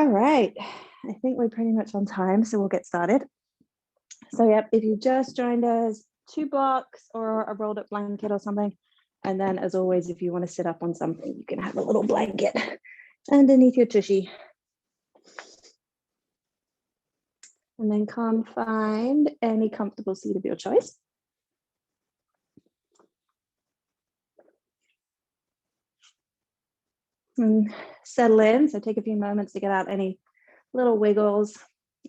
All right, I think we're pretty much on time, so we'll get started. So yep, if you just joined us, 2 blocks or a rolled up blanket or something. And then as always, if you want to sit up on something, you can have a little blanket underneath your tushy. And then come find any comfortable seat of your choice. And settle in, so take a few moments to get out any little wiggles,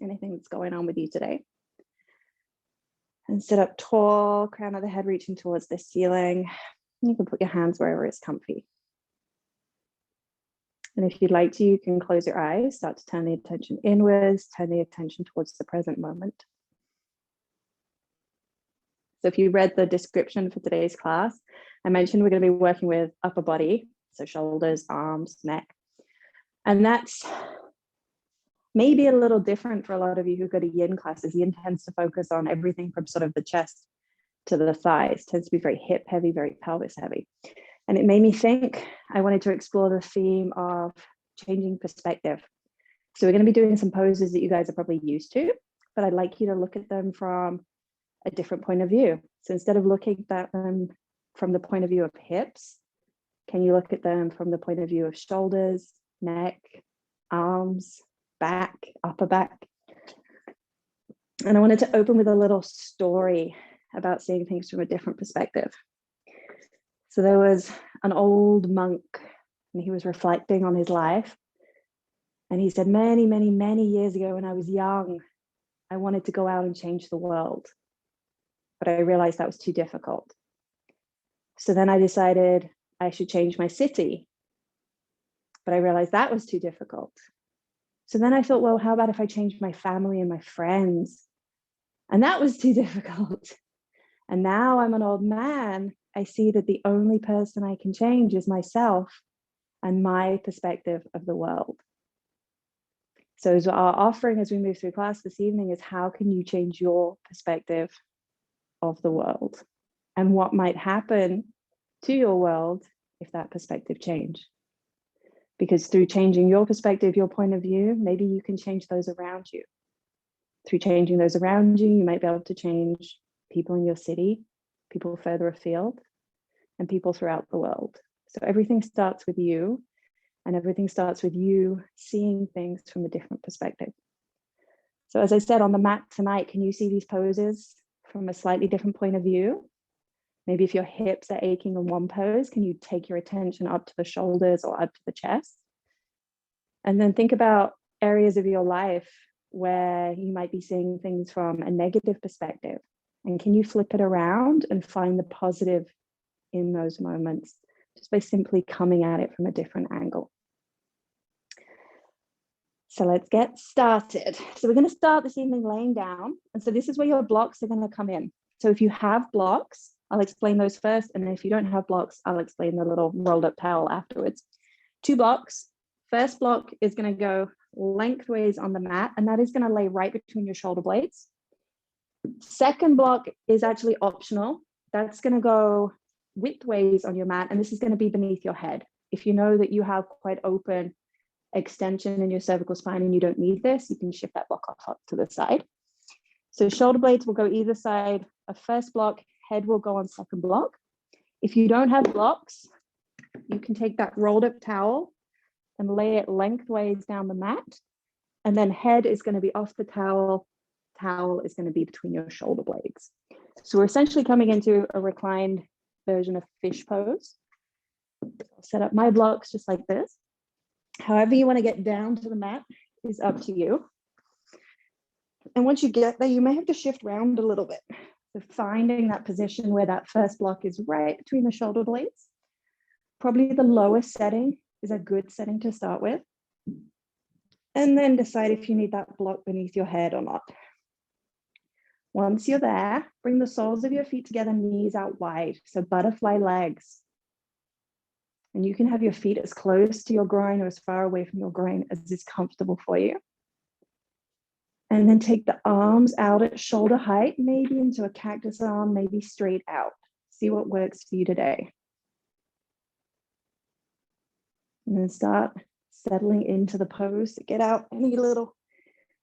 anything that's going on with you today. And sit up tall, crown of the head reaching towards the ceiling. You can put your hands wherever it's comfy. And if you'd like to, you can close your eyes, start to turn the attention inwards, turn the attention towards the present moment. So if you read the description for today's class, I mentioned we're going to be working with upper body, so shoulders, arms, neck. And that's maybe a little different for a lot of you who go to Yin classes. Yin tends to focus on everything from sort of the chest to the thighs, tends to be very hip heavy, very pelvis heavy. And it made me think I wanted to explore the theme of changing perspective. So we're going to be doing some poses that you guys are probably used to, but I'd like you to look at them from a different point of view. So instead of looking at them from the point of view of hips, can you look at them from the point of view of shoulders, neck, arms, back, upper back? And I wanted to open with a little story about seeing things from a different perspective. So there was an old monk, and he was reflecting on his life. And he said, many, many, many years ago when I was young, I wanted to go out and change the world. But I realized that was too difficult. So then I decided I should change my city. But I realized that was too difficult. So then I thought, well, how about if I change my family and my friends? And that was too difficult. And now I'm an old man. I see that the only person I can change is myself and my perspective of the world. So our offering as we move through class this evening is how can you change your perspective of the world? And what might happen to your world if that perspective change? Because through changing your perspective, your point of view, maybe you can change those around you. Through changing those around you, you might be able to change people in your city, people further afield, and people throughout the world. So everything starts with you, and everything starts with you seeing things from a different perspective. So as I said on the mat tonight, can you see these poses from a slightly different point of view? Maybe if your hips are aching in one pose, can you take your attention up to the shoulders or up to the chest? And then think about areas of your life where you might be seeing things from a negative perspective. And can you flip it around and find the positive in those moments just by simply coming at it from a different angle? So let's get started. So we're going to start this evening laying down. And so this is where your blocks are going to come in. So if you have blocks, I'll explain those first. And if you don't have blocks, I'll explain the little rolled up towel afterwards. 2 blocks. First block is going to go lengthways on the mat, and that is going to lay right between your shoulder blades. Second block is actually optional. That's going to go widthways on your mat, and this is going to be beneath your head. If you know that you have quite open extension in your cervical spine and you don't need this, you can shift that block off up to the side. So shoulder blades will go either side of first block, head will go on second block. If you don't have blocks, you can take that rolled up towel and lay it lengthways down the mat, and then head is going to be off the towel. Towel is going to be between your shoulder blades. So we're essentially coming into a reclined version of fish pose. I'll set up my blocks just like this. However you want to get down to the mat is up to you. And once you get there, you may have to shift around a little bit. So finding that position where that first block is right between the shoulder blades. Probably the lowest setting is a good setting to start with. And then decide if you need that block beneath your head or not. Once you're there, bring the soles of your feet together, knees out wide. So butterfly legs. And you can have your feet as close to your groin or as far away from your groin as is comfortable for you. And then take the arms out at shoulder height, maybe into a cactus arm, maybe straight out. See what works for you today. And then start settling into the pose. Get out any little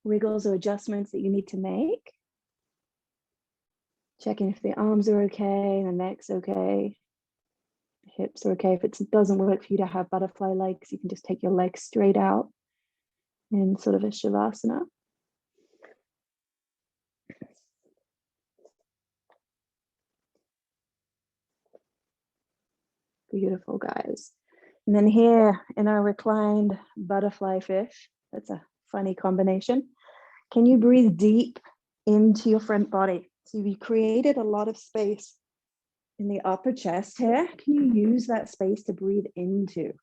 wiggles or adjustments that you need to make. Checking if the arms are okay, the neck's okay, the hips are okay. If it doesn't work for you to have butterfly legs, you can just take your legs straight out in sort of a shavasana. Beautiful, guys. And then here in our reclined butterfly fish, that's a funny combination. Can you breathe deep into your front body? So we created a lot of space in the upper chest here. Can you use that space to breathe into?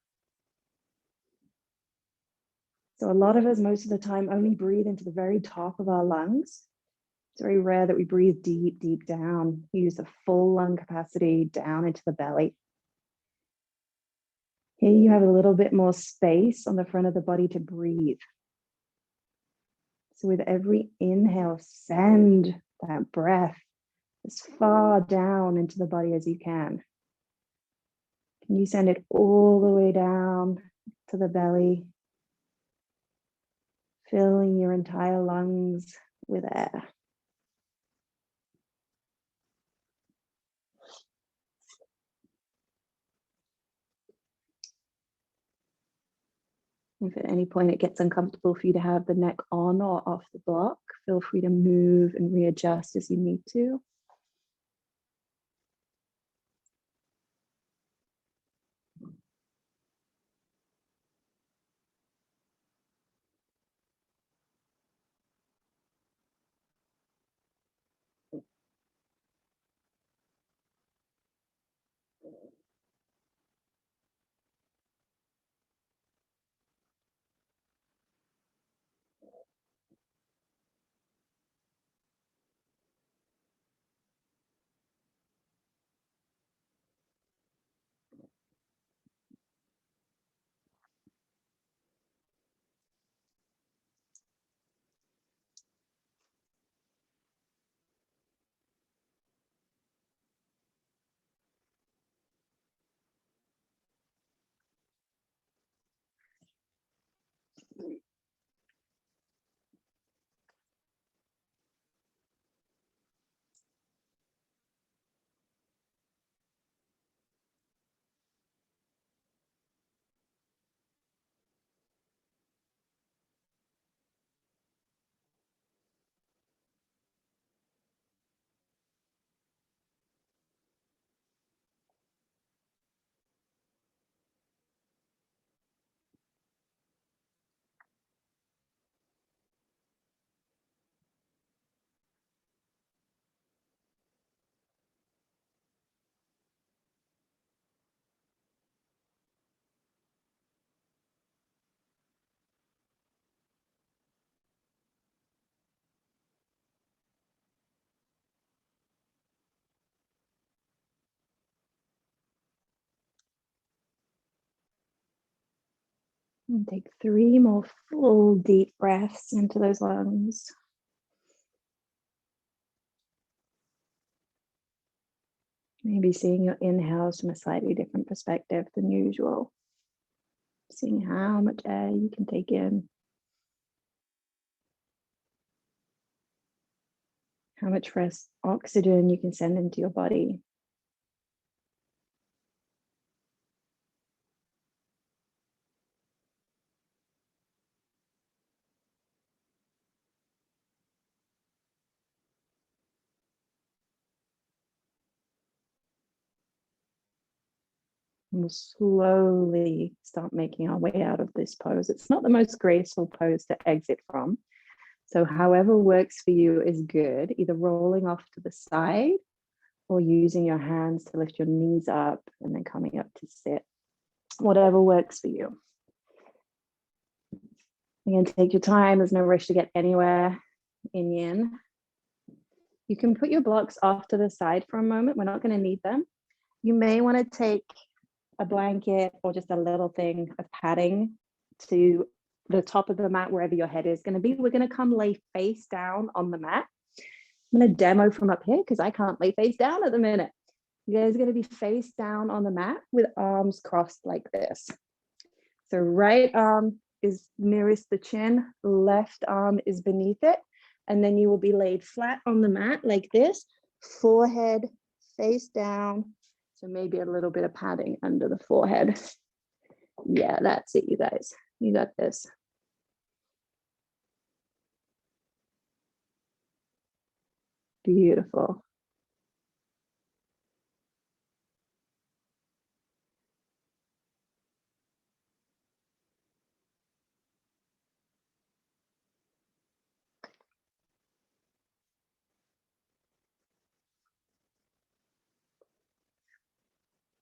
So a lot of us, most of the time, only breathe into the very top of our lungs. It's very rare that we breathe deep, deep down. Use the full lung capacity down into the belly. Here you have a little bit more space on the front of the body to breathe. So with every inhale, send that breath as far down into the body as you can. Can you send it all the way down to the belly, filling your entire lungs with air? If at any point it gets uncomfortable for you to have the neck on or off the block, feel free to move and readjust as you need to. And take 3 more full deep breaths into those lungs. Maybe seeing your inhales from a slightly different perspective than usual. Seeing how much air you can take in. How much fresh oxygen you can send into your body. And we'll slowly start making our way out of this pose. It's not the most graceful pose to exit from. So however works for you is good, either rolling off to the side or using your hands to lift your knees up and then coming up to sit. Whatever works for you. Again, take your time. There's no rush to get anywhere in yin. You can put your blocks off to the side for a moment. We're not going to need them. You may want to take a blanket or just a little thing of padding to the top of the mat, wherever your head is going to be. We're going to come lay face down on the mat. I'm going to demo from up here because I can't lay face down at the minute. You guys are going to be face down on the mat with arms crossed like this. So right arm is nearest the chin, left arm is beneath it. And then you will be laid flat on the mat like this, forehead face down. So maybe a little bit of padding under the forehead. Yeah, that's it, you guys. You got this. Beautiful.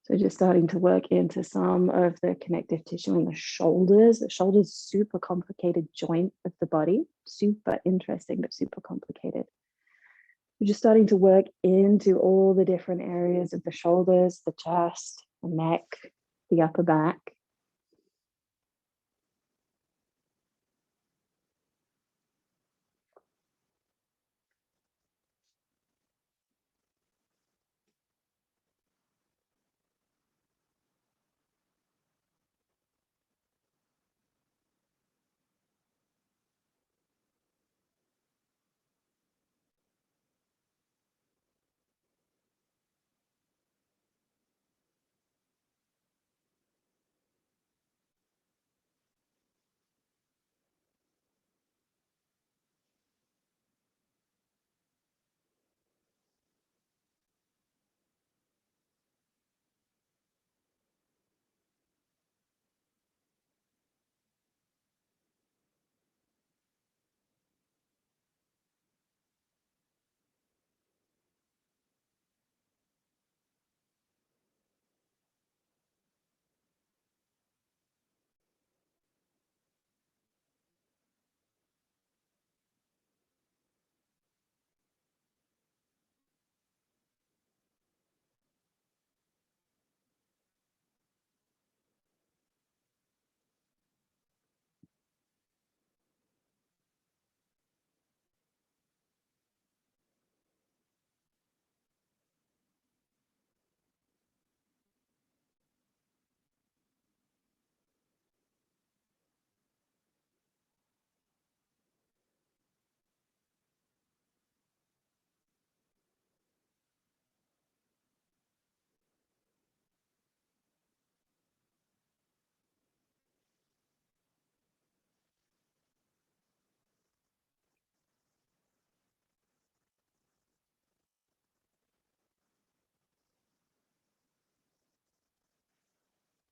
So just starting to work into some of the connective tissue in the shoulders. The shoulders, super complicated joint of the body, super interesting, but super complicated. We're just starting to work into all the different areas of the shoulders, the chest, the neck, the upper back.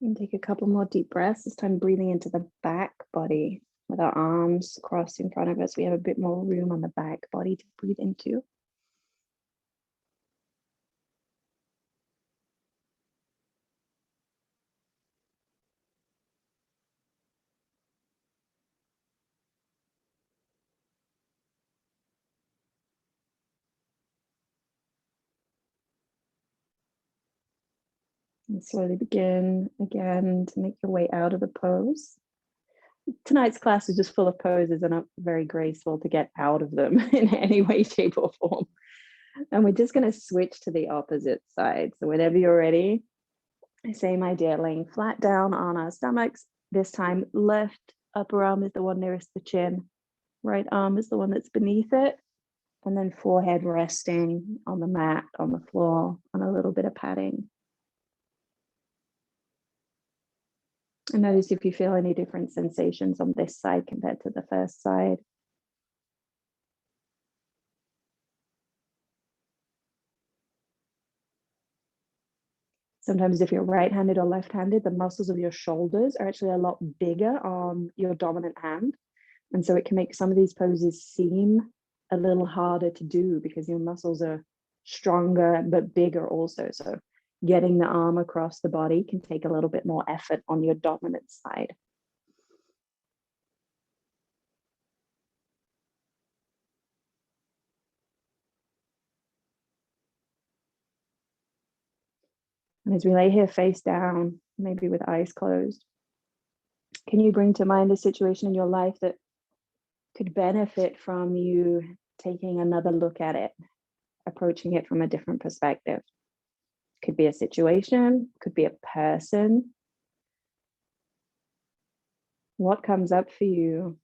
And take a couple more deep breaths, this time breathing into the back body with our arms crossed in front of us. We have a bit more room on the back body to breathe into. And slowly begin again to make your way out of the pose. Tonight's class is just full of poses and not very graceful to get out of them in any way, shape, or form. And we're just going to switch to the opposite side. So whenever you're ready, same idea, laying flat down on our stomachs. This time, left upper arm is the one nearest the chin. Right arm is the one that's beneath it. And then forehead resting on the mat, on the floor, on a little bit of padding. And notice if you feel any different sensations on this side compared to the first side. Sometimes if you're right-handed or left-handed, the muscles of your shoulders are actually a lot bigger on your dominant hand. And so it can make some of these poses seem a little harder to do because your muscles are stronger but bigger also. So getting the arm across the body can take a little bit more effort on your dominant side. And as we lay here face down, maybe with eyes closed, can you bring to mind a situation in your life that could benefit from you taking another look at it, approaching it from a different perspective? Could be a situation, could be a person. What comes up for you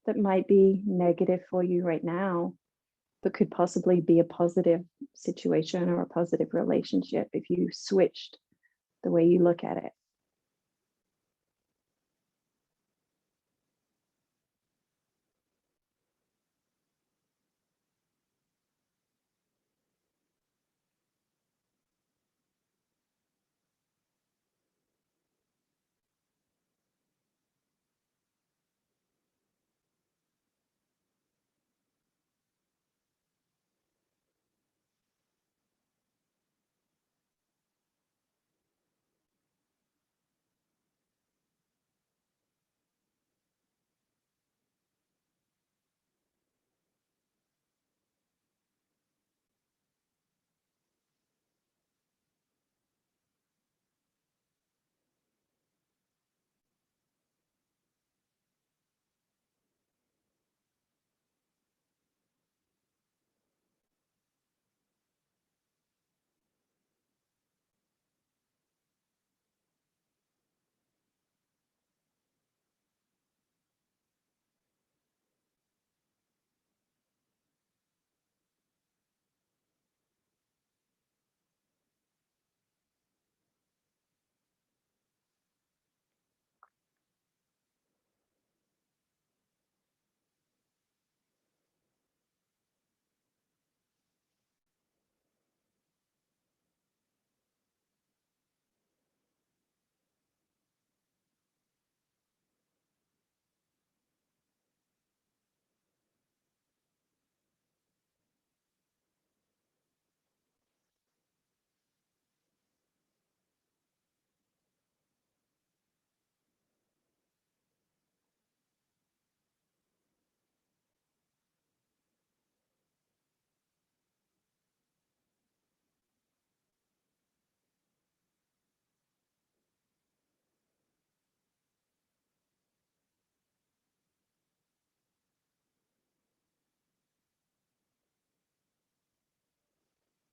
that might be negative for you right now, but could possibly be a positive situation or a positive relationship if you switched the way you look at it?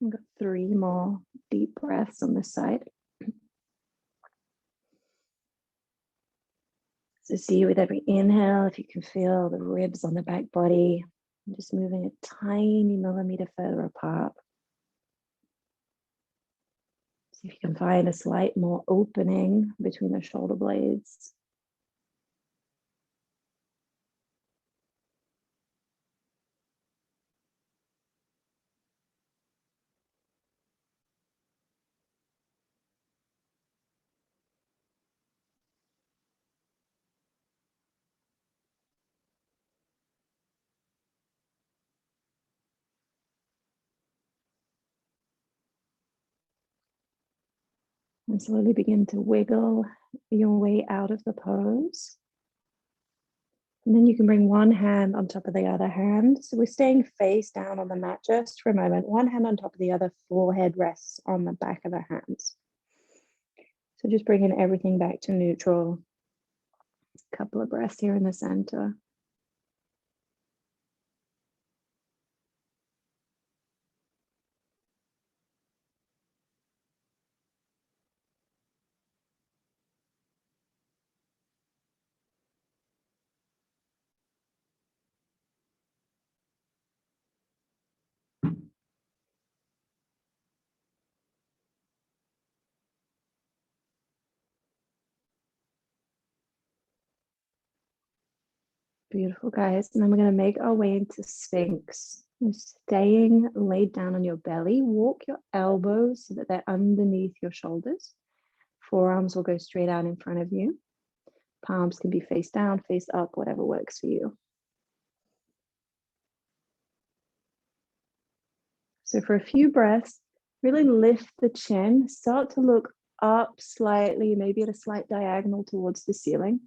I've got 3 more deep breaths on this side. So see with every inhale, if you can feel the ribs on the back body, and just moving a tiny millimeter further apart. See if you can find a slight more opening between the shoulder blades. And slowly begin to wiggle your way out of the pose. And then you can bring one hand on top of the other hand. So we're staying face down on the mat just for a moment. One hand on top of the other, forehead rests on the back of the hands. So just bringing everything back to neutral. A couple of breaths here in the center. Beautiful, guys. And then we're going to make our way into Sphinx. You're staying laid down on your belly. Walk your elbows so that they're underneath your shoulders. Forearms will go straight out in front of you. Palms can be face down, face up, whatever works for you. So for a few breaths, really lift the chin. Start to look up slightly, maybe at a slight diagonal towards the ceiling.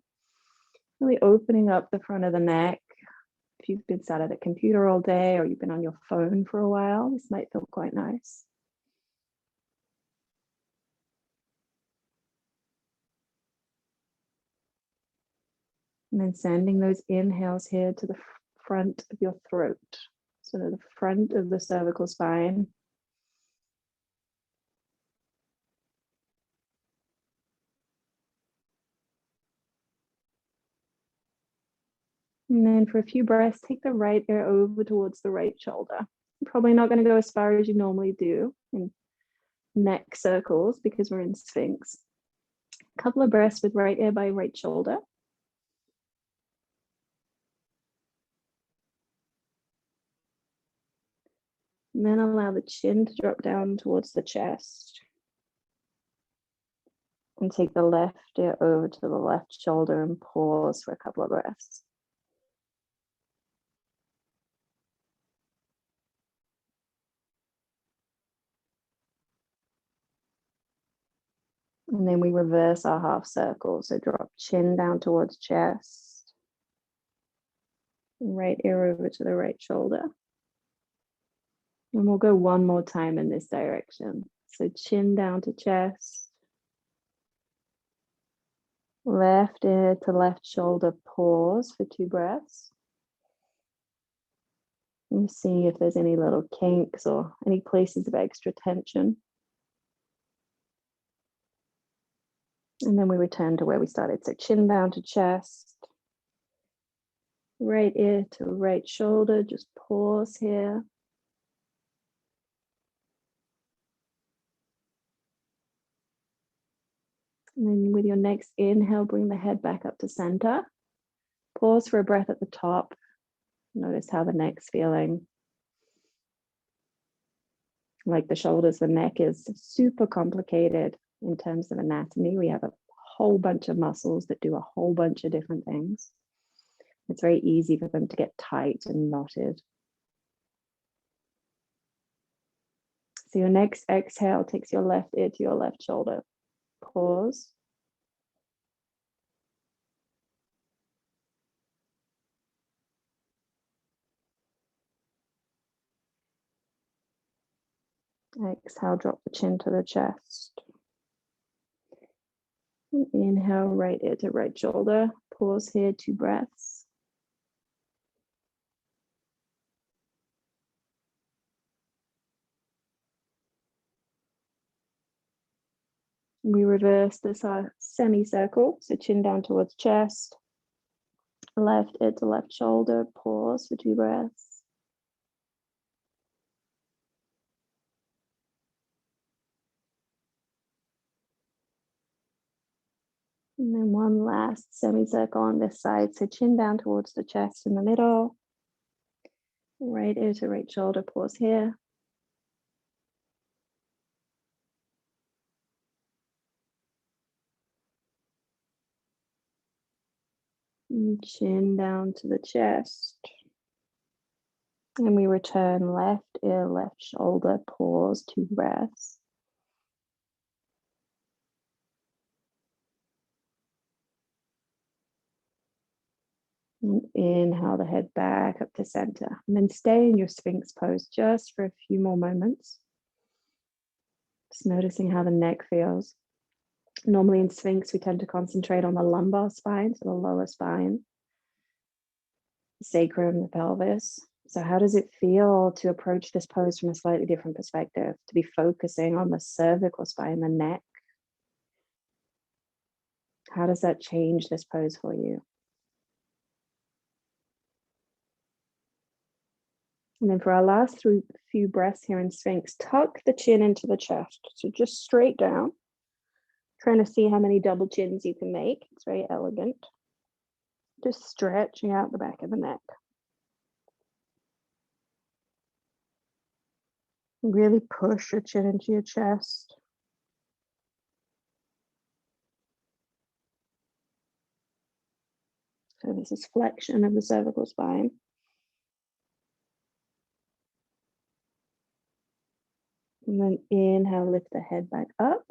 Really opening up the front of the neck. If you've been sat at a computer all day or you've been on your phone for a while, this might feel quite nice. And then sending those inhales here to the front of your throat. So to the front of the cervical spine. And then for a few breaths, take the right ear over towards the right shoulder. You're probably not going to go as far as you normally do in neck circles because we're in Sphinx. A couple of breaths with right ear by right shoulder. And then allow the chin to drop down towards the chest. And take the left ear over to the left shoulder and pause for a couple of breaths. And then we reverse our half circle. So drop chin down towards chest. Right ear over to the right shoulder. And we'll go one more time in this direction. So chin down to chest. Left ear to left shoulder, pause for 2 breaths. And see if there's any little kinks or any places of extra tension. And then we return to where we started. So chin down to chest. Right ear to right shoulder, just pause here. And then with your next inhale, bring the head back up to center. Pause for a breath at the top. Notice how the neck's feeling. Like the shoulders, the neck is super complicated in terms of anatomy. We have a whole bunch of muscles that do a whole bunch of different things. It's very easy for them to get tight and knotted. So your next exhale takes your left ear to your left shoulder. Pause. Exhale, drop the chin to the chest. And inhale, right ear to right shoulder. Pause here, 2 breaths. We reverse this semicircle, so chin down towards chest. Left ear to left shoulder, pause for 2 breaths. And then one last semicircle on this side, so chin down towards the chest in the middle. Right ear to right shoulder, pause here. And chin down to the chest. And we return left ear, left shoulder, pause, 2 breaths. And inhale the head back up to center. And then stay in your Sphinx pose just for a few more moments. Just noticing how the neck feels. Normally in Sphinx, we tend to concentrate on the lumbar spine, so the lower spine, the sacrum, the pelvis. So how does it feel to approach this pose from a slightly different perspective, to be focusing on the cervical spine, the neck? How does that change this pose for you? And then for our last few breaths here in Sphinx, tuck the chin into the chest. So just straight down, trying to see how many double chins you can make. It's very elegant. Just stretching out the back of the neck. Really push your chin into your chest. So this is flexion of the cervical spine. And then inhale, lift the head back up.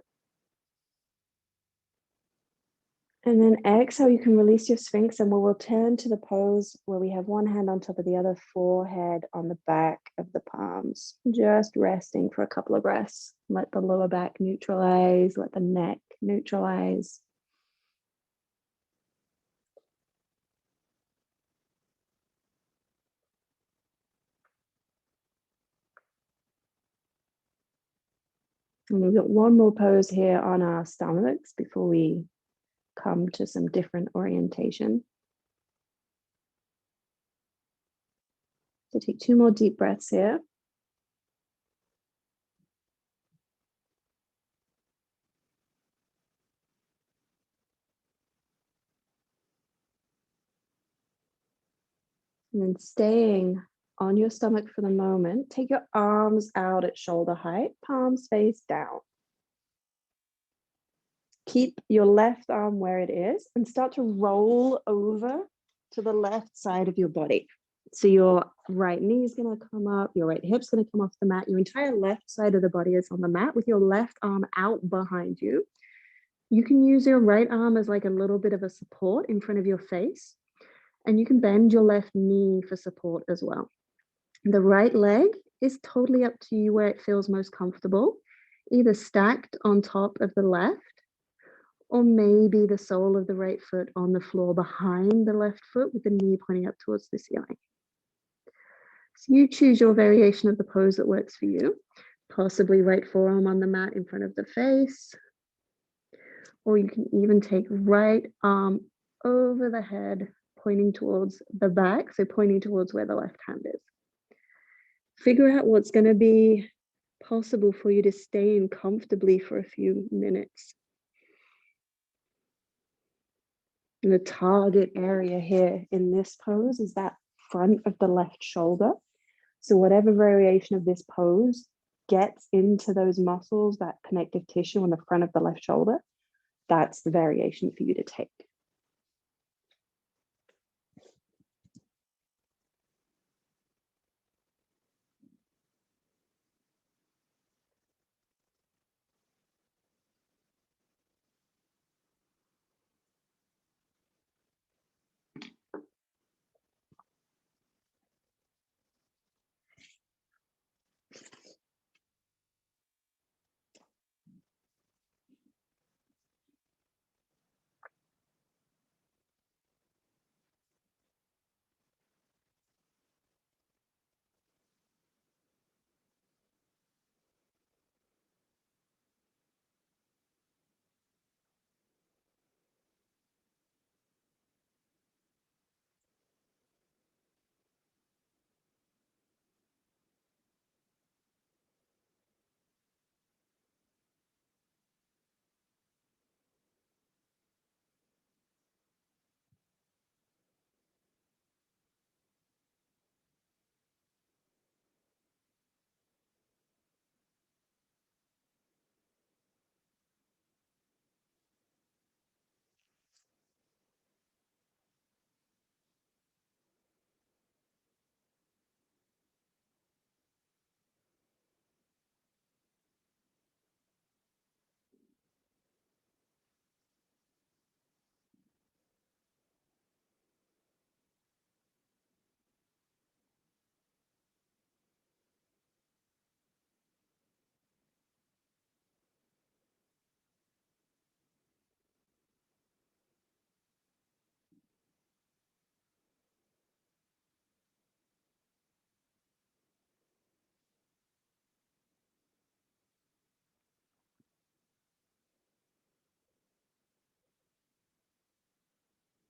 And then exhale, you can release your Sphinx and we'll return to the pose where we have one hand on top of the other, forehead on the back of the palms. Just resting for a couple of breaths. Let the lower back neutralize, let the neck neutralize. And we've got one more pose here on our stomachs before we come to some different orientation. So take 2 more deep breaths here. And then staying on your stomach for the moment, take your arms out at shoulder height, palms face down. Keep your left arm where it is and start to roll over to the left side of your body. So your right knee is going to come up, your right hip's going to come off the mat. Your entire left side of the body is on the mat with your left arm out behind you. You can use your right arm as like a little bit of a support in front of your face. And you can bend your left knee for support as well. The right leg is totally up to you where it feels most comfortable, either stacked on top of the left, or maybe the sole of the right foot on the floor behind the left foot with the knee pointing up towards the ceiling. So you choose your variation of the pose that works for you, possibly right forearm on the mat in front of the face, or you can even take right arm over the head, pointing towards the back, so pointing towards where the left hand is. Figure out what's going to be possible for you to stay in comfortably for a few minutes. And the target area here in this pose is that front of the left shoulder. So whatever variation of this pose gets into those muscles, that connective tissue on the front of the left shoulder, that's the variation for you to take.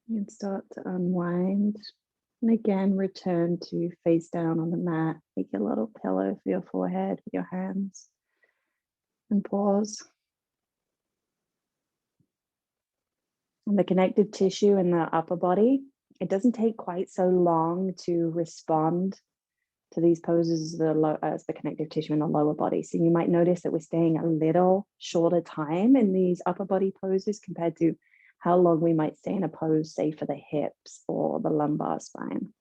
And start to unwind. And again, return to face down on the mat. Make a little pillow for your forehead with your hands. And pause. And the connective tissue in the upper body, it doesn't take quite so long to respond to these poses as the connective tissue in the lower body. So you might notice that we're staying a little shorter time in these upper body poses compared to how long we might stay in a pose, say for the hips or the lumbar spine.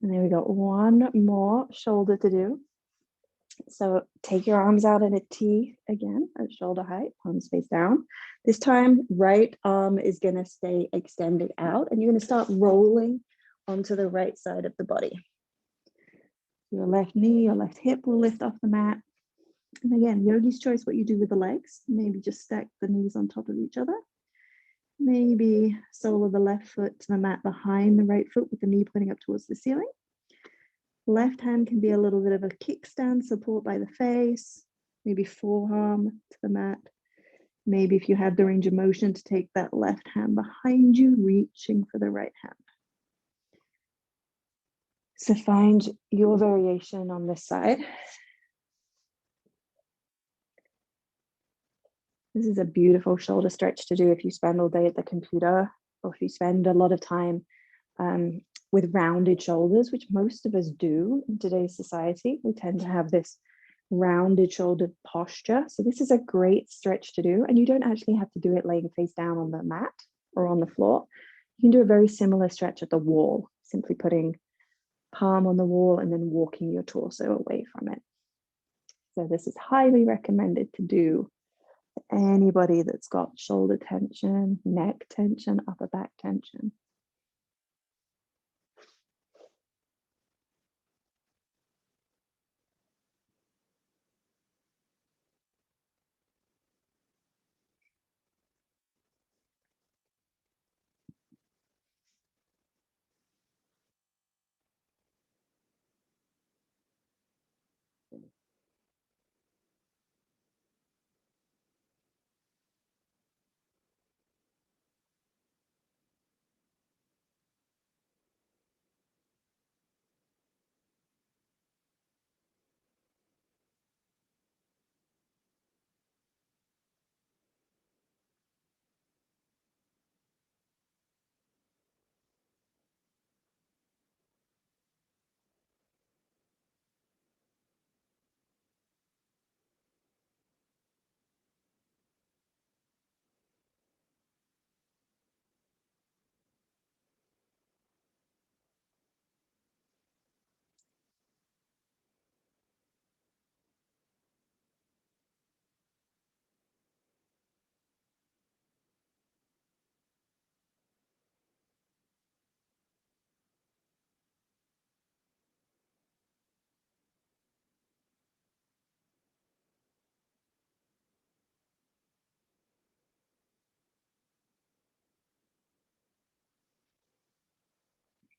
And then we got one more shoulder to do. So take your arms out in a T again at shoulder height, palms face down. This time, right arm is going to stay extended out, and you're going to start rolling onto the right side of the body. Your left knee, your left hip will lift off the mat. And again, yogi's choice what you do with the legs. Maybe just stack the knees on top of each other. Maybe sole of the left foot to the mat behind the right foot with the knee pointing up towards the ceiling. Left hand can be a little bit of a kickstand, support by the face, maybe forearm to the mat. Maybe if you have the range of motion, to take that left hand behind you, reaching for the right hand. So find your variation on this side. This is a beautiful shoulder stretch to do if you spend all day at the computer, or if you spend a lot of time with rounded shoulders, which most of us do in today's society. We tend to have this rounded shouldered posture. So this is a great stretch to do. And you don't actually have to do it laying face down on the mat or on the floor. You can do a very similar stretch at the wall, simply putting palm on the wall and then walking your torso away from it. So this is highly recommended to do for anybody that's got shoulder tension, neck tension, upper back tension.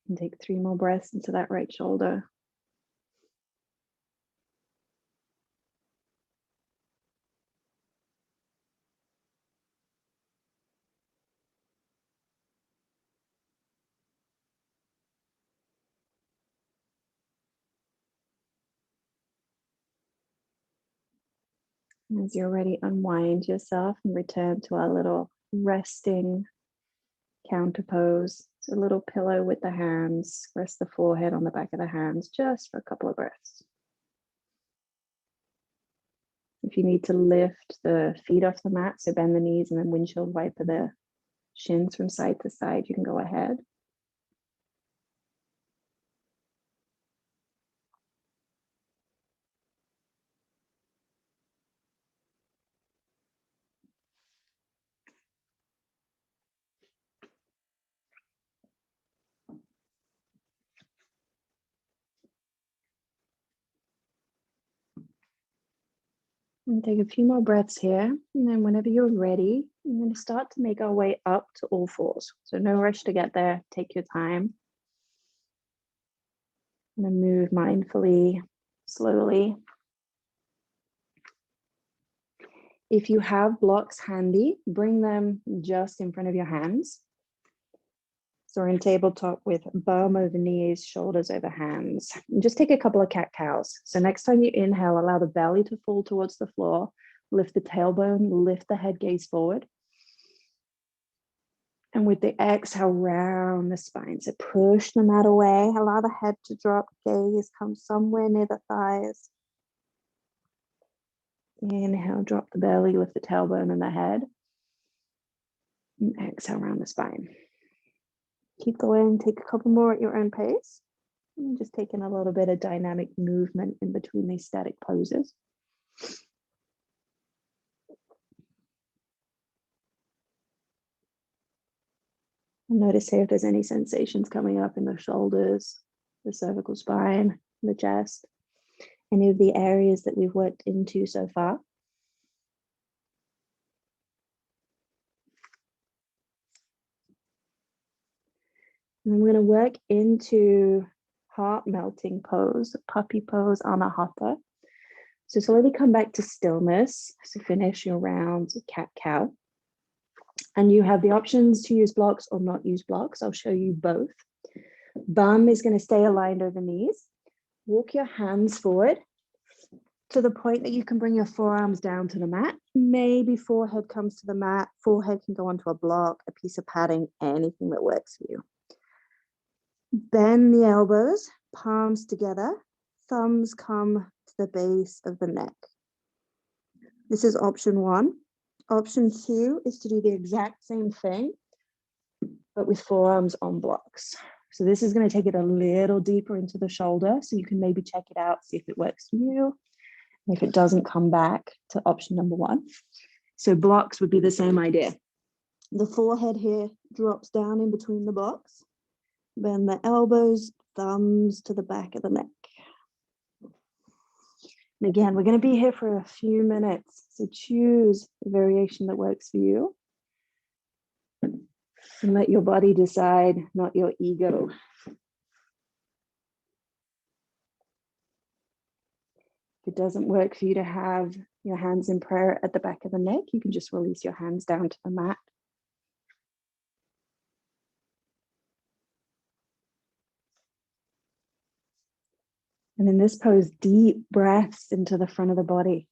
And take 3 more breaths into that right shoulder. And as you're ready, unwind yourself and return to our little resting counter pose. So a little pillow with the hands. Rest the forehead on the back of the hands just for a couple of breaths. If you need to lift the feet off the mat, so bend the knees and then windshield wiper the shins from side to side, you can go ahead. And take a few more breaths here. And then whenever you're ready, I'm going to start to make our way up to all fours. So no rush to get there. Take your time. I'm going to move mindfully, slowly. If you have blocks handy, bring them just in front of your hands. So we're in tabletop with bum over knees, shoulders over hands. And just take a couple of cat-cows. So next time you inhale, allow the belly to fall towards the floor. Lift the tailbone, lift the head gaze forward. And with the exhale, round the spine. So push the mat away, allow the head to drop, gaze come somewhere near the thighs. Inhale, drop the belly, lift the tailbone and the head. And exhale, round the spine. Keep going, take a couple more at your own pace. And just taking a little bit of dynamic movement in between these static poses. And notice here if there's any sensations coming up in the shoulders, the cervical spine, the chest, any of the areas that we've worked into so far. And I'm going to work into heart melting pose, puppy pose, anahata. So slowly come back to stillness. So finish your rounds of cat-cow. And you have the options to use blocks or not use blocks. I'll show you both. Bum is going to stay aligned over knees. Walk your hands forward to the point that you can bring your forearms down to the mat. Maybe forehead comes to the mat. Forehead can go onto a block, a piece of padding, anything that works for you. Bend the elbows, palms together. Thumbs come to the base of the neck. This is option one. Option two is to do the exact same thing, but with forearms on blocks. So this is going to take it a little deeper into the shoulder. So you can maybe check it out, see if it works for you. And if it doesn't, come back to option number one. So blocks would be the same idea. The forehead here drops down in between the blocks. Bend the elbows, thumbs to the back of the neck. And again, we're going to be here for a few minutes. So choose the variation that works for you. And let your body decide, not your ego. If it doesn't work for you to have your hands in prayer at the back of the neck, you can just release your hands down to the mat. And in this pose, deep breaths into the front of the body.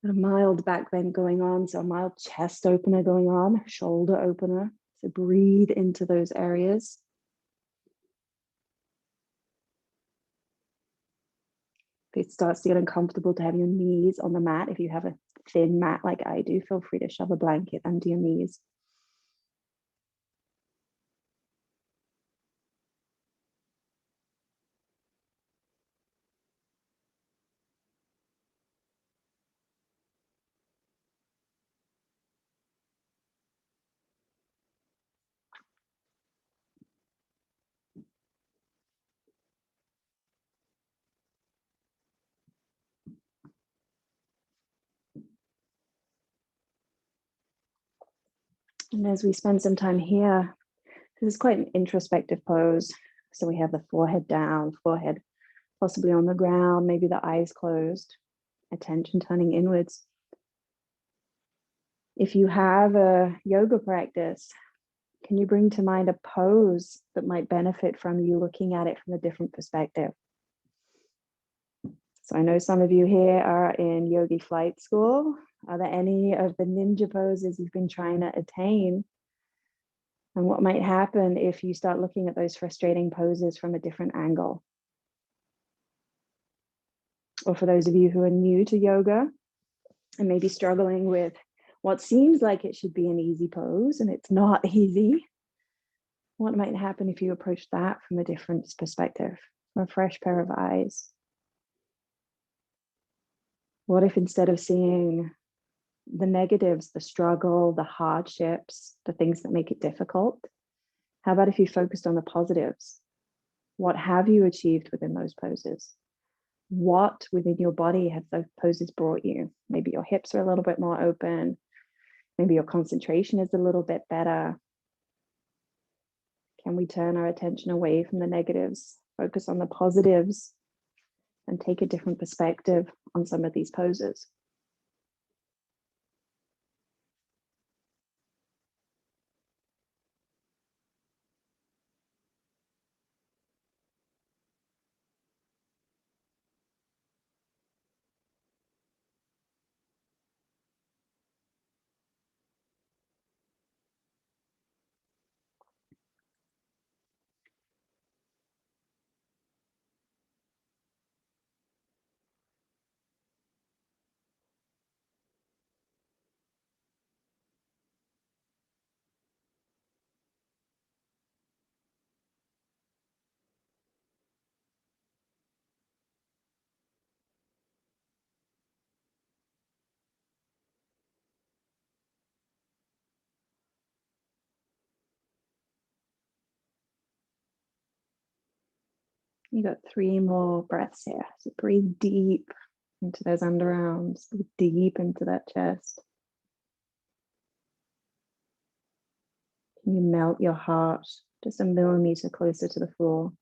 A mild back bend going on, so a mild chest opener going on, shoulder opener. So breathe into those areas. If it starts to get uncomfortable to have your knees on the mat, if you have a thin mat like I do, feel free to shove a blanket under your knees. And as we spend some time here, this is quite an introspective pose. So we have the forehead down, forehead possibly on the ground, maybe the eyes closed, attention turning inwards. If you have a yoga practice, can you bring to mind a pose that might benefit from you looking at it from a different perspective? So I know some of you here are in yogi flight school. Are there any of the ninja poses you've been trying to attain? And what might happen if you start looking at those frustrating poses from a different angle? Or for those of you who are new to yoga and maybe struggling with what seems like it should be an easy pose and it's not easy, what might happen if you approach that from a different perspective, from a fresh pair of eyes? What if instead of seeing the negatives, the struggle, the hardships, the things that make it difficult, how about if you focused on the positives? What have you achieved within those poses? What within your body have those poses brought you? Maybe your hips are a little bit more open. Maybe your concentration is a little bit better. Can we turn our attention away from the negatives, focus on the positives, and take a different perspective on some of these poses? You got 3 more breaths here. So breathe deep into those underarms, breathe deep into that chest. Can you melt your heart just a millimeter closer to the floor.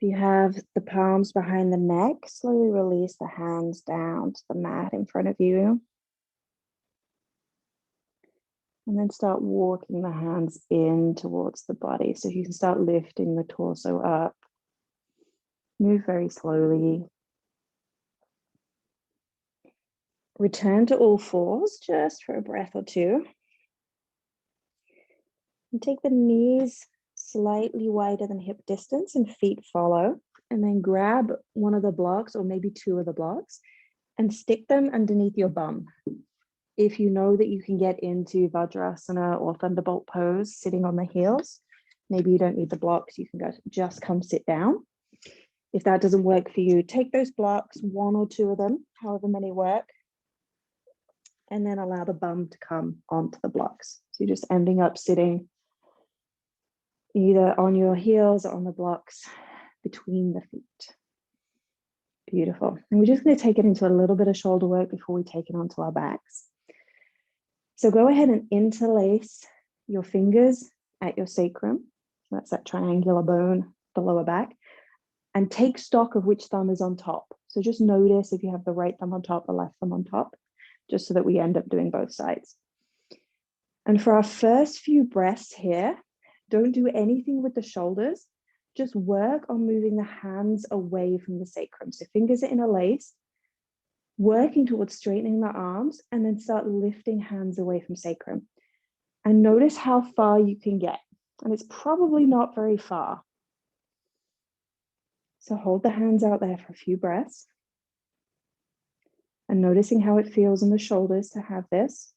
If you have the palms behind the neck, slowly release the hands down to the mat in front of you. And then start walking the hands in towards the body. So you can start lifting the torso up. Move very slowly. Return to all fours just for a breath or two. And take the knees slightly wider than hip distance and feet follow. And then grab one of the blocks or maybe two of the blocks and stick them underneath your bum. If you know that you can get into Vajrasana or Thunderbolt pose sitting on the heels, maybe you don't need the blocks, you can just come sit down. If that doesn't work for you, take those blocks, one or two of them, however many work, and then allow the bum to come onto the blocks. So you're just ending up sitting either on your heels or on the blocks between the feet. Beautiful. And we're just going to take it into a little bit of shoulder work before we take it onto our backs. So go ahead and interlace your fingers at your sacrum. So that's that triangular bone, the lower back, and take stock of which thumb is on top. So just notice if you have the right thumb on top, the left thumb on top, just so that we end up doing both sides. And for our first few breaths here, don't do anything with the shoulders. Just work on moving the hands away from the sacrum. So fingers are interlaced, working towards straightening the arms, and then start lifting hands away from sacrum. And notice how far you can get. And it's probably not very far. So hold the hands out there for a few breaths. And noticing how it feels in the shoulders to have this.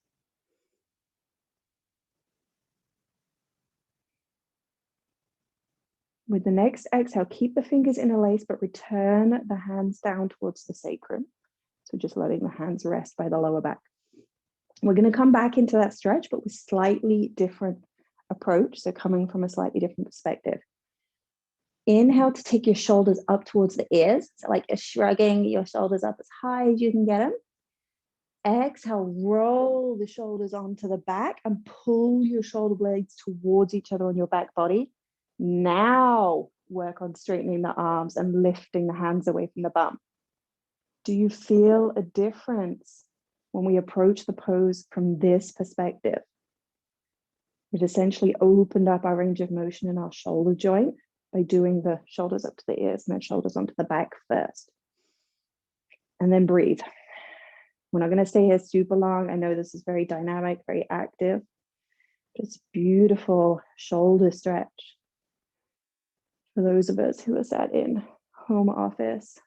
With the next exhale, keep the fingers interlaced, but return the hands down towards the sacrum. So just letting the hands rest by the lower back. We're going to come back into that stretch, but with slightly different approach. So coming from a slightly different perspective. Inhale to take your shoulders up towards the ears. So like you're shrugging your shoulders up as high as you can get them. Exhale, roll the shoulders onto the back and pull your shoulder blades towards each other on your back body. Now work on straightening the arms and lifting the hands away from the bum. Do you feel a difference when we approach the pose from this perspective? We've essentially opened up our range of motion in our shoulder joint by doing the shoulders up to the ears and then shoulders onto the back first. And then breathe. We're not going to stay here super long. I know this is very dynamic, very active. Just beautiful shoulder stretch for those of us who are sat in home office.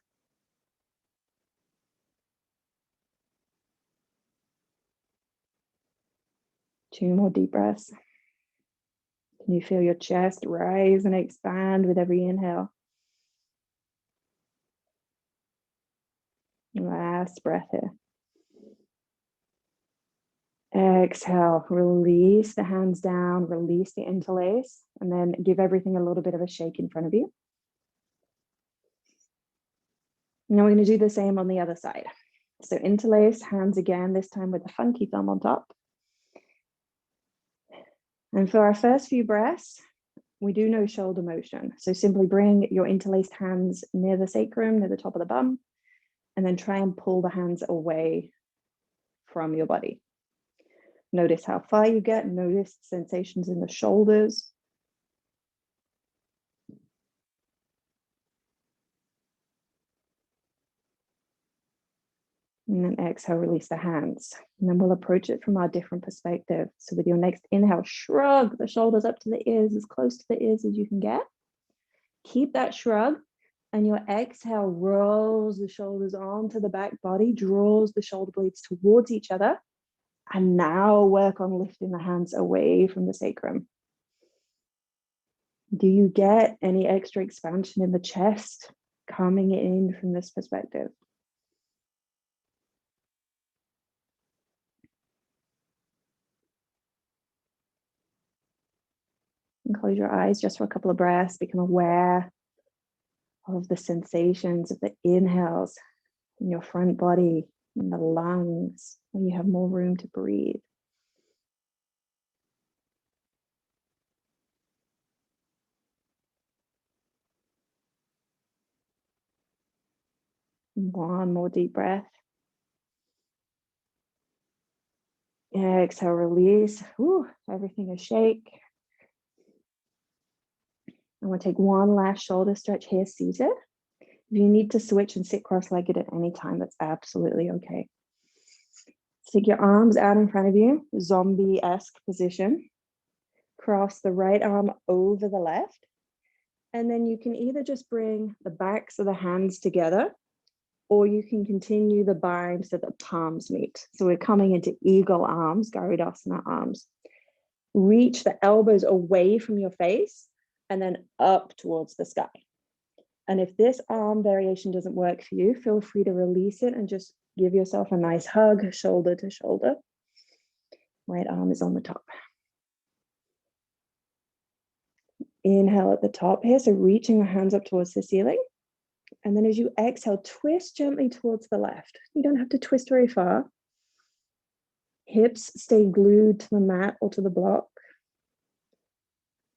Two more deep breaths. Can you feel your chest rise and expand with every inhale? Last breath here. Exhale, release the hands down, release the interlace, and then give everything a little bit of a shake in front of you. Now we're going to do the same on the other side. So interlace, hands again, this time with the funky thumb on top. And for our first few breaths, we do no shoulder motion. So simply bring your interlaced hands near the sacrum, near the top of the bum, and then try and pull the hands away from your body. Notice how far you get, notice sensations in the shoulders. And then exhale, release the hands. And then we'll approach it from our different perspective. So with your next inhale, shrug the shoulders up to the ears, as close to the ears as you can get. Keep that shrug. And your exhale rolls the shoulders onto the back body, draws the shoulder blades towards each other. And now work on lifting the hands away from the sacrum. Do you get any extra expansion in the chest coming in from this perspective? And close your eyes just for a couple of breaths. Become aware of the sensations of the inhales in your front body, in the lungs, when you have more room to breathe. One more deep breath. Exhale, release. Whew, everything is shake. I'm going to take one last shoulder stretch here, seated. If you need to switch and sit cross-legged at any time, that's absolutely okay. Take your arms out in front of you, zombie-esque position. Cross the right arm over the left. And then you can either just bring the backs of the hands together, or you can continue the bind so that palms meet. So we're coming into eagle arms, Garudasana arms. Reach the elbows away from your face and then up towards the sky. And if this arm variation doesn't work for you, feel free to release it and just give yourself a nice hug, shoulder to shoulder. Right arm is on the top. Inhale at the top here, so reaching the hands up towards the ceiling. And then as you exhale, twist gently towards the left. You don't have to twist very far. Hips stay glued to the mat or to the block.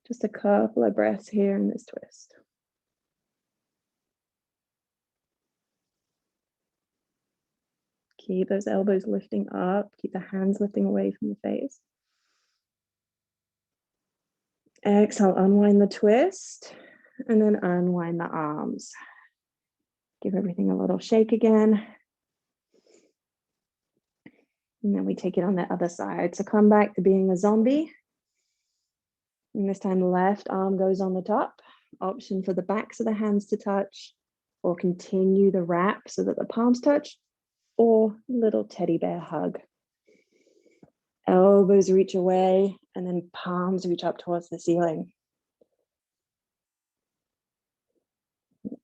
Just a couple of breaths here in this twist. Keep those elbows lifting up. Keep the hands lifting away from the face. Exhale, unwind the twist, and then unwind the arms. Give everything a little shake again. And then we take it on the other side. So come back to being a zombie. And this time the left arm goes on the top. Option for the backs of the hands to touch, or continue the wrap so that the palms touch, or little teddy bear hug. Elbows reach away and then palms reach up towards the ceiling.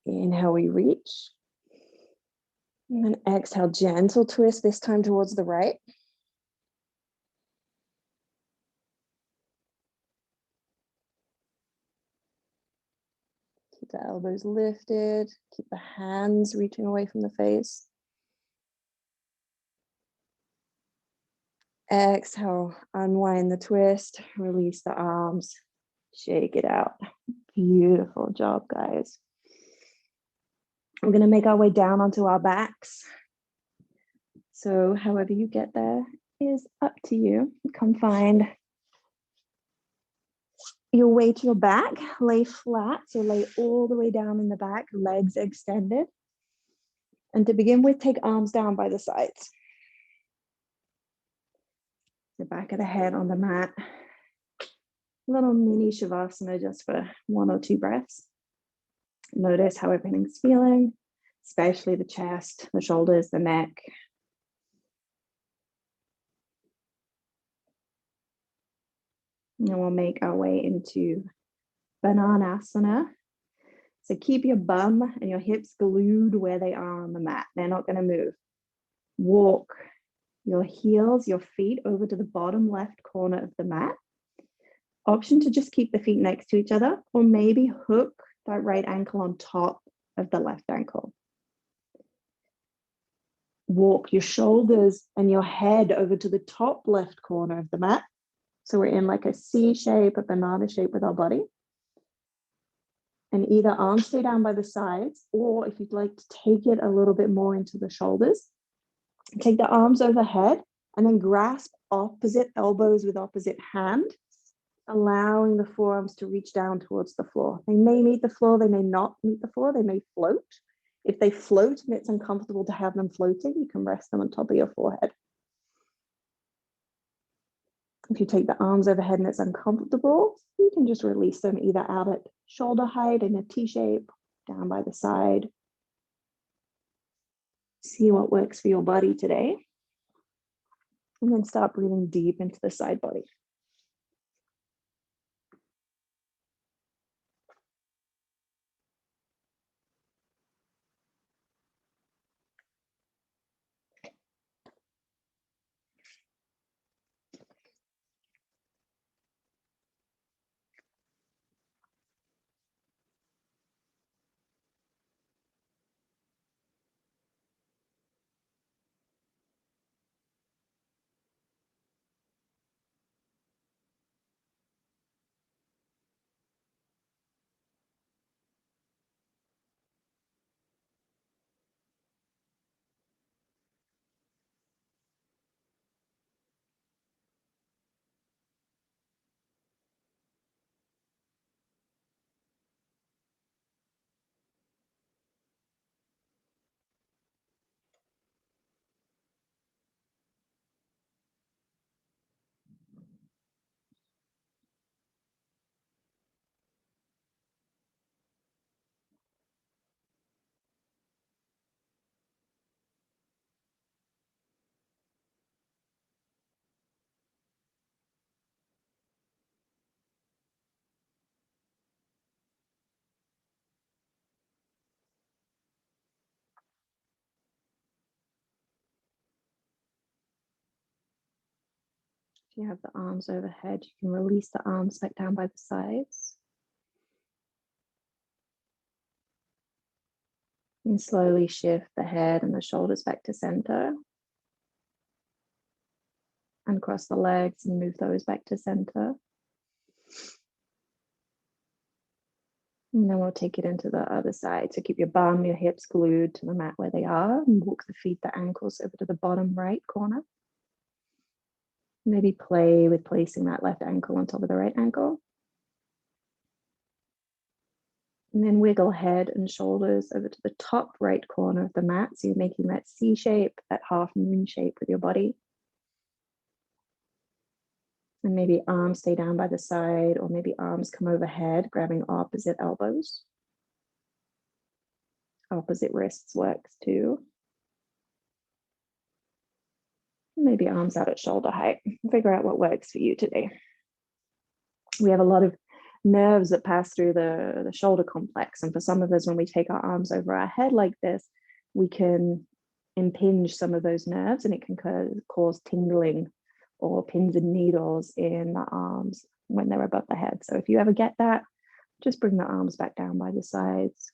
Inhale, we reach. And then exhale, gentle twist, this time towards the right. Keep the elbows lifted. Keep the hands reaching away from the face. Exhale, unwind the twist, release the arms, shake it out. Beautiful job, guys. We're going to make our way down onto our backs. So however you get there is up to you. Come find your way to your back. Lay flat, so lay all the way down in the back, legs extended. And to begin with, take arms down by the sides. The back of the head on the mat. Little mini shavasana just for 1 or 2 breaths. Notice how everything's feeling, especially the chest, the shoulders, the neck. And then we'll make our way into Bananasana. So keep your bum and your hips glued where they are on the mat. They're not going to move. Walk your heels, your feet over to the bottom left corner of the mat. Option to just keep the feet next to each other, or maybe hook that right ankle on top of the left ankle. Walk your shoulders and your head over to the top left corner of the mat. So we're in like a C shape, a banana shape with our body. And either arms stay down by the sides, or if you'd like to take it a little bit more into the shoulders, take the arms overhead and then grasp opposite elbows with opposite hand, allowing the forearms to reach down towards the floor. They may meet the floor, they may not meet the floor, they may float. If they float and it's uncomfortable to have them floating, you can rest them on top of your forehead. If you take the arms overhead and it's uncomfortable, you can just release them either out at shoulder height in a T shape, down by the side. See what works for your body today. And then start breathing deep into the side body. If you have the arms overhead, you can release the arms back down by the sides. And slowly shift the head and the shoulders back to center. And cross the legs and move those back to center. And then we'll take it into the other side. So keep your bum, your hips glued to the mat where they are, and walk the feet, the ankles over to the bottom right corner. Maybe play with placing that left ankle on top of the right ankle. And then wiggle head and shoulders over to the top right corner of the mat. So you're making that C shape, that half moon shape with your body. And maybe arms stay down by the side, or maybe arms come overhead, grabbing opposite elbows. Opposite wrists works too. Maybe arms out at shoulder height. Figure out what works for you today. We have a lot of nerves that pass through the shoulder complex. And for some of us, when we take our arms over our head like this, we can impinge some of those nerves, and it can cause tingling or pins and needles in the arms when they're above the head. So if you ever get that, just bring the arms back down by the sides.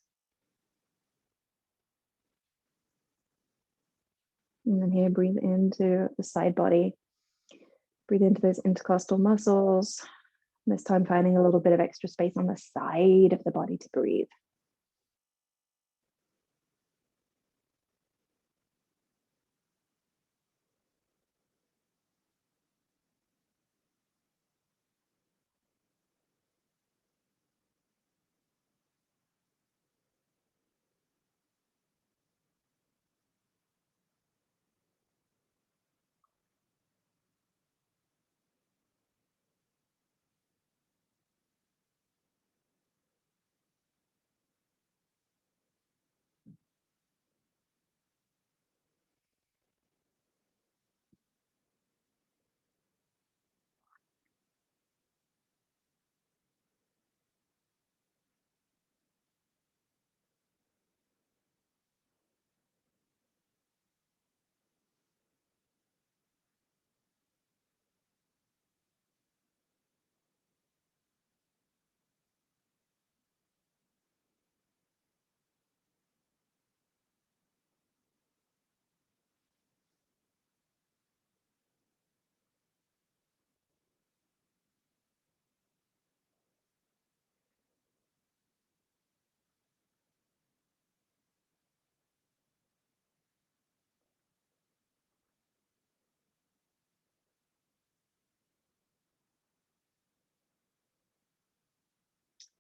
And then here, breathe into the side body. Breathe into those intercostal muscles. This time finding a little bit of extra space on the side of the body to breathe.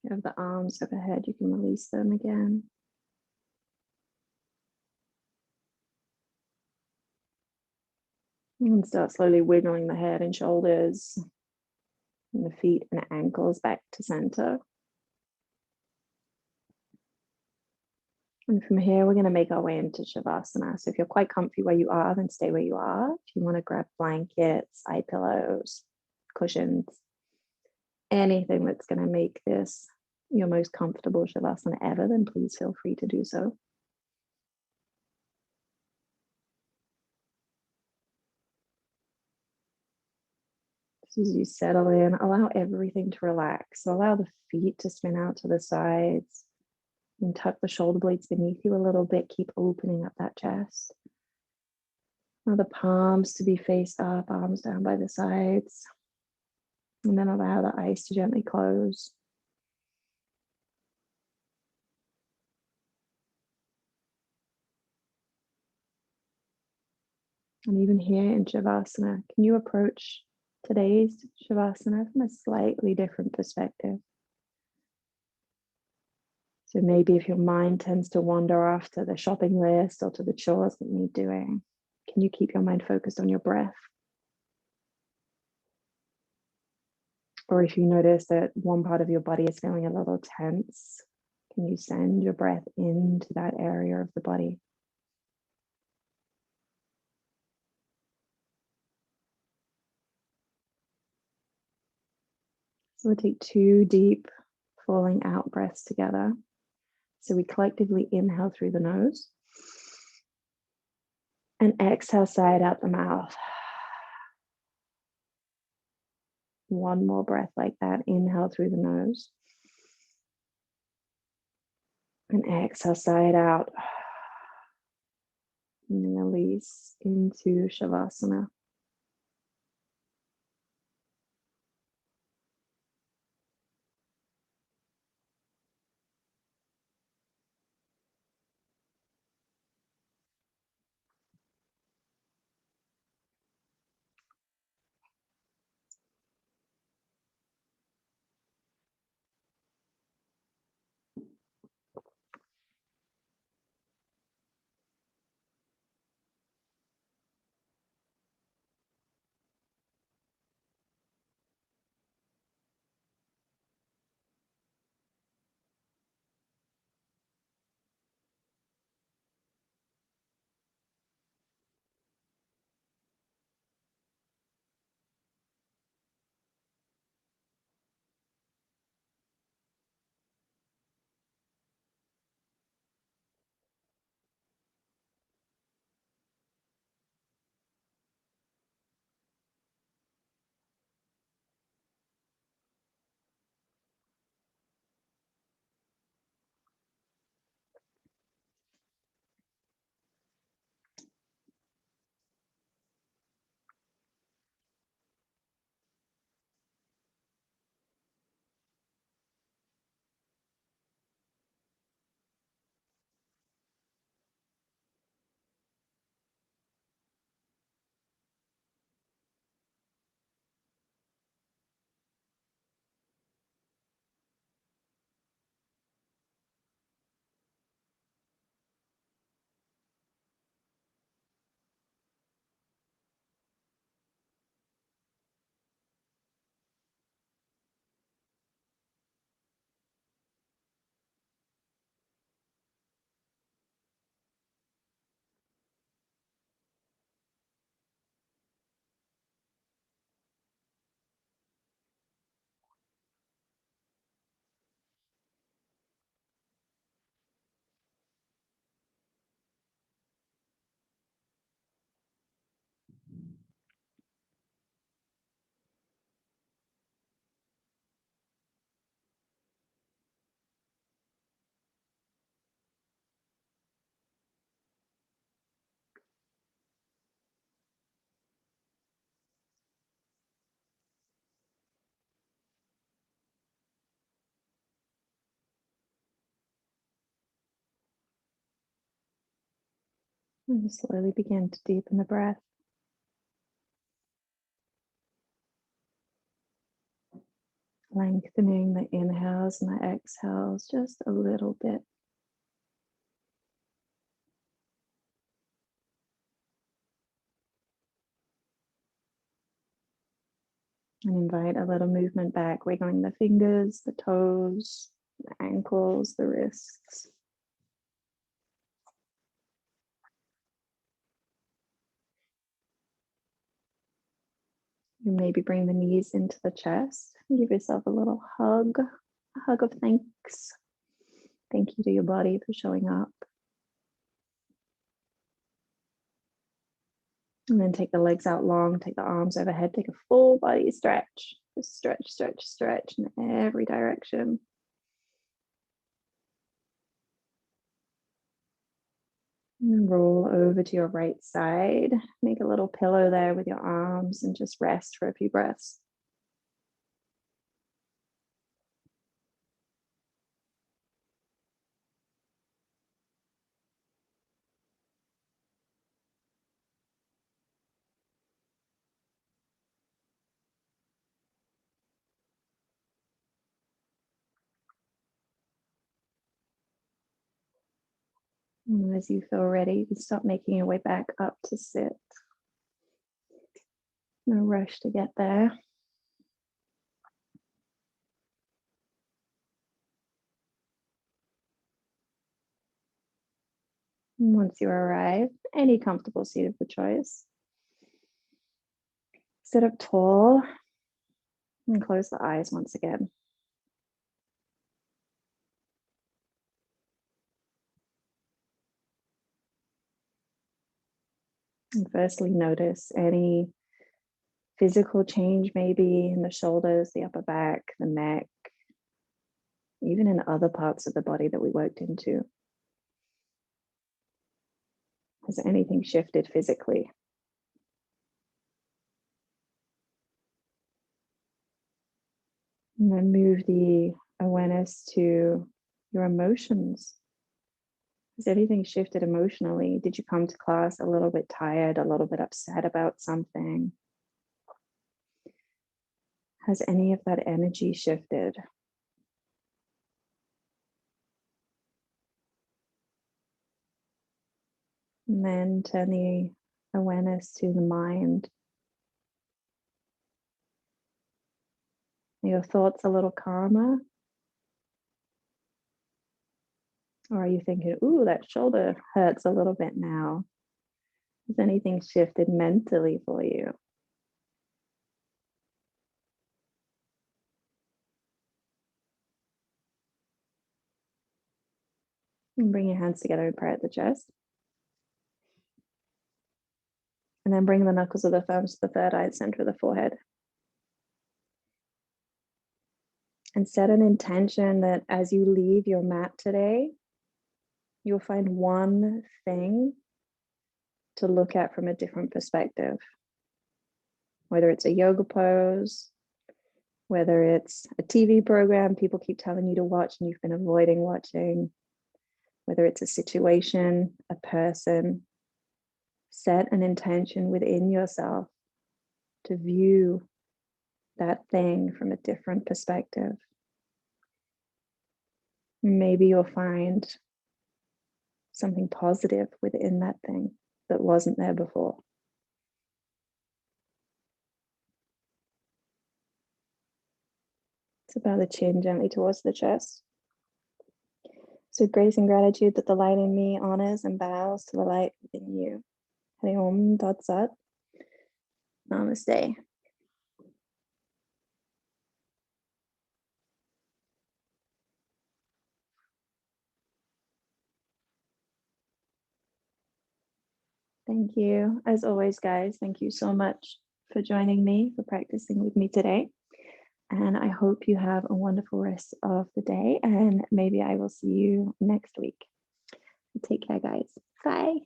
You have the arms overhead, you can release them again. And start slowly wiggling the head and shoulders and the feet and ankles back to center. And from here, we're going to make our way into Shavasana. So if you're quite comfy where you are, then stay where you are. If you want to grab blankets, eye pillows, cushions, anything that's going to make this your most comfortable Shavasana ever, then please feel free to do so. As you settle in, allow everything to relax. So allow the feet to spin out to the sides and tuck the shoulder blades beneath you a little bit. Keep opening up that chest. Allow the palms to be face up, arms down by the sides. And then allow the eyes to gently close. And even here in Shavasana, can you approach today's Shavasana from a slightly different perspective? So maybe if your mind tends to wander off to the shopping list or to the chores that need doing, can you keep your mind focused on your breath? Or if you notice that one part of your body is feeling a little tense, can you send your breath into that area of the body? So we'll take 2 deep falling out breaths together. So we collectively inhale through the nose and exhale side out the mouth. One more breath like that. Inhale through the nose. And exhale, side out. And release into Shavasana. And slowly begin to deepen the breath. Lengthening the inhales and the exhales just a little bit. And invite a little movement back, wiggling the fingers, the toes, the ankles, the wrists. You maybe bring the knees into the chest and give yourself a little hug, a hug of thanks. Thank you to your body for showing up. And then take the legs out long, take the arms overhead, take a full body stretch. Just stretch, stretch, stretch in every direction. And roll over to your right side. Make a little pillow there with your arms and just rest for a few breaths. And as you feel ready, you can start making your way back up to sit. No rush to get there. And once you arrive, any comfortable seat of the choice, sit up tall and close the eyes once again. And firstly, notice any physical change maybe in the shoulders, the upper back, the neck, even in other parts of the body that we worked into? Has anything shifted physically? And then move the awareness to your emotions. Has anything shifted emotionally? Did you come to class a little bit tired, a little bit upset about something? Has any of that energy shifted? And then turn the awareness to the mind. Are your thoughts a little calmer? Or are you thinking, ooh, that shoulder hurts a little bit now? Has anything shifted mentally for you? And bring your hands together and pray at the chest. And then bring the knuckles of the thumbs to the third eye, center of the forehead. And set an intention that as you leave your mat today, you'll find one thing to look at from a different perspective. Whether it's a yoga pose, whether it's a TV program people keep telling you to watch and you've been avoiding watching, whether it's a situation, a person, set an intention within yourself to view that thing from a different perspective. Maybe you'll find something positive within that thing that wasn't there before. It's about the chin gently towards the chest. So grace and gratitude that the light in me honors and bows to the light within you. Hari Om Tat Sat. Namaste. Thank you. As always, guys, thank you so much for joining me, for practicing with me today. And I hope you have a wonderful rest of the day. And maybe I will see you next week. Take care, guys. Bye.